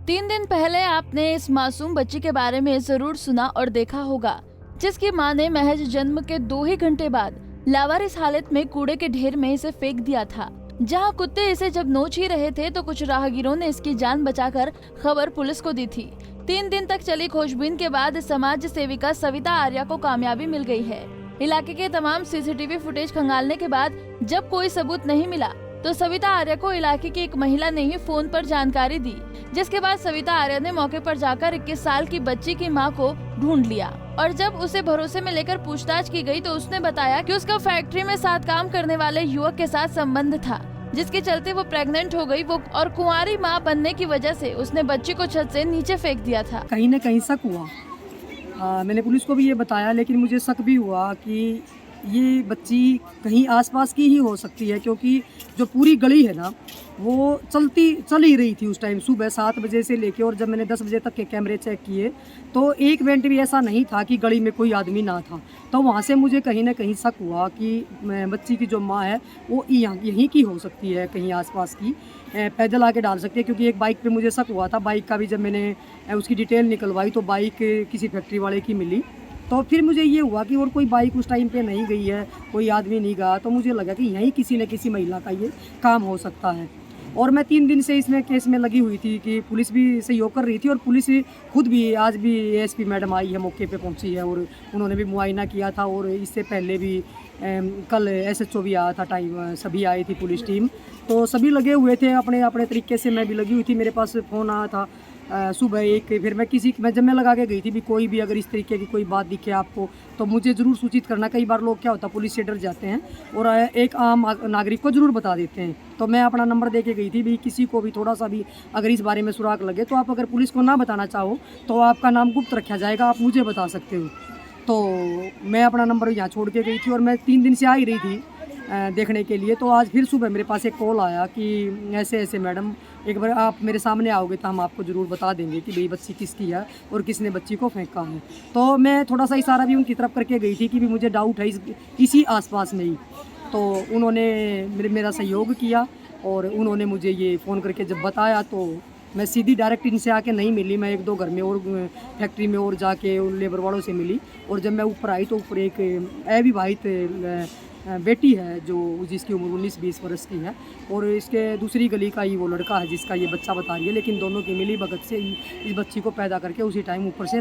3 दिन पहले आपने इस मासूम बच्ची के बारे में जरूर सुना और देखा होगा, जिसकी मां ने महज जन्म के 2 ही घंटे बाद लावारिस हालत में कूड़े के ढेर में इसे फेंक दिया था। जहां कुत्ते इसे जब नोच ही रहे थे तो कुछ राहगीरों ने इसकी जान बचाकर खबर पुलिस को दी थी। 3 दिन तक चली खोजबीन के बाद समाज सेविका सविता आर्या को कामयाबी मिल गई है। इलाके के तमाम सीसीटीवी फुटेज खंगालने के बाद जब कोई सबूत नहीं मिला तो सविता आर्या को इलाके की एक महिला ने ही फोन पर जानकारी दी, जिसके बाद सविता आर्या ने मौके पर जाकर 21 साल की बच्ची की मां को ढूंढ लिया और जब उसे भरोसे में लेकर पूछताछ की गई तो उसने बताया कि उसका फैक्ट्री में साथ काम करने वाले युवक के साथ संबंध था, जिसके चलते वो प्रेग्नेंट हो गई और कुंवारी मां बनने की वजह से उसने बच्ची को छत से नीचे फेंक दिया था। कहीं न कहीं शक हुआ। मैंने पुलिस को भी ये बताया, लेकिन मुझे शक भी हुआ कि ये बच्ची कहीं आसपास की ही हो सकती है, क्योंकि जो पूरी गली है ना वो चल ही रही थी उस टाइम सुबह 7 बजे से लेके, और जब मैंने 10 बजे तक के कैमरे चेक किए तो एक मिनट भी ऐसा नहीं था कि गली में कोई आदमी ना था। तो वहाँ से मुझे कहीं ना कहीं शक हुआ कि बच्ची की जो माँ है वो यहीं की हो सकती है, कहीं आसपास की पैदल आके डाल सकती है, क्योंकि एक बाइक पे मुझे शक हुआ था। बाइक का भी जब मैंने उसकी डिटेल निकलवाई तो बाइक किसी फैक्ट्री वाले की मिली, तो फिर मुझे ये हुआ कि और कोई बाइक उस टाइम पे नहीं गई है, कोई आदमी नहीं गया, तो मुझे लगा कि यहीं किसी न किसी महिला का ये काम हो सकता है। और मैं 3 दिन से इसमें केस में लगी हुई थी कि पुलिस भी सहयोग कर रही थी, और पुलिस खुद भी आज भी एएसपी मैडम आई है, मौके पे पहुंची है और उन्होंने भी मुआयना किया था। और इससे पहले भी कल एसएचओ भी आया था, टाइम सभी आई थी पुलिस टीम, तो सभी लगे हुए थे अपने अपने तरीके से। मैं भी लगी हुई थी, मेरे पास फ़ोन आया था सुबह एक, फिर मैं जब मैं लगा के गई थी भी कोई भी अगर इस तरीके की कोई बात दिखे आपको तो मुझे ज़रूर सूचित करना। कई बार लोग क्या होता है पुलिस से डर जाते हैं और एक आम नागरिक को ज़रूर बता देते हैं, तो मैं अपना नंबर दे के गई थी भी किसी को भी थोड़ा सा भी अगर इस बारे में सुराग लगे तो आप अगर पुलिस को ना बताना चाहो तो आपका नाम गुप्त रखा जाएगा, आप मुझे बता सकते हो। तो मैं अपना नंबर यहाँ छोड़ के गई थी और मैं 3 दिन से आ ही रही थी देखने के लिए। तो आज फिर सुबह मेरे पास एक कॉल आया कि ऐसे ऐसे मैडम एक बार आप मेरे सामने आओगे तो हम आपको ज़रूर बता देंगे कि भाई बच्ची किसकी है और किसने बच्ची को फेंका है। तो मैं थोड़ा सा इशारा भी उनकी तरफ करके गई थी कि भी मुझे डाउट है इसी आसपास में ही। तो उन्होंने मेरा सहयोग किया और उन्होंने मुझे ये फ़ोन करके जब बताया तो मैं सीधी डायरेक्ट इनसे आके नहीं मिली, मैं 1-2 घर में और फैक्ट्री में और जाके उन लेबर वालों से मिली। और जब मैं ऊपर आई तो ऊपर एक अविवाहित बेटी है जो जिसकी उम्र 19-20 वर्ष की है, और इसके दूसरी गली का ही वो लड़का है जिसका ये बच्चा बता रही है। लेकिन दोनों की मिली भगत से इस बच्ची को पैदा करके उसी टाइम ऊपर से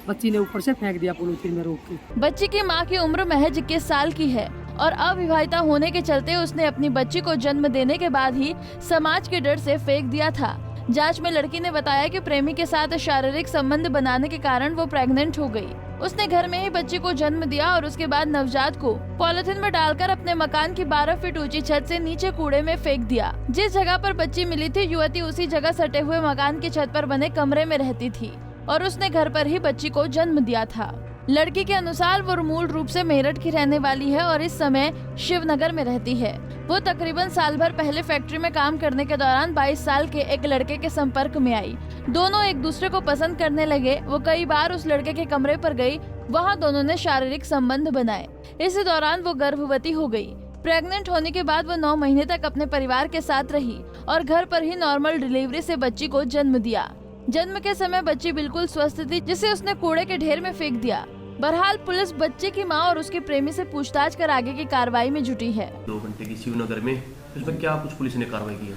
बच्ची ने ऊपर से फेंक दिया पॉलीथीन में रोक के। बच्ची की मां की उम्र महज 21 साल की है और अविवाहिता होने के चलते उसने अपनी बच्ची को जन्म देने के बाद ही समाज के डर से फेंक दिया था। जांच में लड़की ने बताया कि प्रेमी के साथ शारीरिक संबंध बनाने के कारण वो प्रेग्नेंट हो गई। उसने घर में ही बच्ची को जन्म दिया और उसके बाद नवजात को पॉलिथीन में डालकर अपने मकान की 12 फीट ऊंची छत से नीचे कूड़े में फेंक दिया। जिस जगह पर बच्ची मिली थी युवती उसी जगह सटे हुए मकान की छत पर बने कमरे में रहती थी और उसने घर पर ही बच्ची को जन्म दिया था। लड़की के अनुसार वो मूल रूप से मेरठ की रहने वाली है और इस समय शिवनगर में रहती है। वो तकरीबन साल भर पहले फैक्ट्री में काम करने के दौरान 22 साल के एक लड़के के संपर्क में आई। दोनों एक दूसरे को पसंद करने लगे। वो कई बार उस लड़के के कमरे पर गई, वहाँ दोनों ने शारीरिक संबंध बनाए। इसी दौरान वो गर्भवती हो गई। प्रेग्नेंट होने के बाद वो 9 महीने तक अपने परिवार के साथ रही और घर पर ही नॉर्मल डिलीवरी से बच्ची को जन्म दिया। जन्म के समय बच्ची बिल्कुल स्वस्थ थी, जिसे उसने कूड़े के ढेर में फेंक दिया। बहरहाल पुलिस बच्चे की मां और उसके प्रेमी से पूछताछ कर आगे की कार्रवाई में जुटी है। 2 घंटे की शिवनगर में उसमें क्या कुछ पुलिस ने कार्रवाई की है?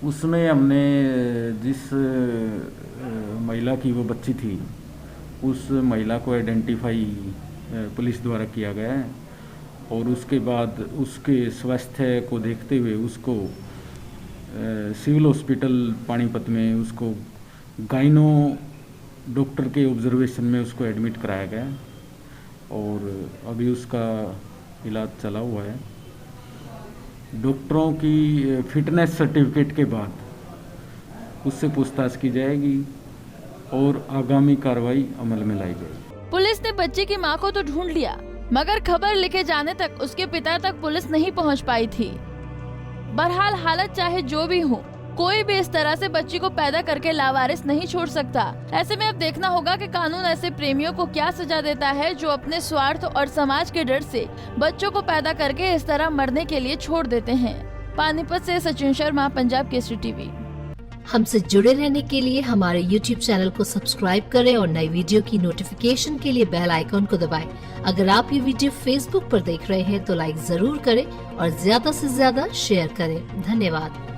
उसमें हमने जिस महिला की वो बच्ची थी उस महिला को आइडेंटिफाई पुलिस द्वारा किया गया है और उसके बाद उसके स्वास्थ्य को देखते हुए उसको सिविल हॉस्पिटल पानीपत में उसको गाइनो डॉक्टर के ऑब्जर्वेशन में उसको एडमिट कराया गया और अभी उसका इलाज चला हुआ है। डॉक्टरों की फिटनेस सर्टिफिकेट के बाद उससे पूछताछ की जाएगी और आगामी कार्रवाई अमल में लाई जाएगी। पुलिस ने बच्ची की मां को तो ढूंढ लिया, मगर खबर लिखे जाने तक उसके पिता तक पुलिस नहीं पहुंच पाई थी। बहरहाल हालत चाहे जो भी हो, कोई भी इस तरह से बच्ची को पैदा करके लावारिस नहीं छोड़ सकता। ऐसे में अब देखना होगा कि कानून ऐसे प्रेमियों को क्या सजा देता है जो अपने स्वार्थ और समाज के डर से बच्चों को पैदा करके इस तरह मरने के लिए छोड़ देते हैं। पानीपत से सचिन शर्मा, पंजाब केसरी टीवी। हमसे जुड़े रहने के लिए हमारे YouTube चैनल को सब्सक्राइब करें और नई वीडियो की नोटिफिकेशन के लिए बेल आइकॉन को दबाएं। अगर आप ये वीडियो Facebook पर देख रहे हैं तो लाइक जरूर करें और ज्यादा से ज्यादा शेयर करें। धन्यवाद।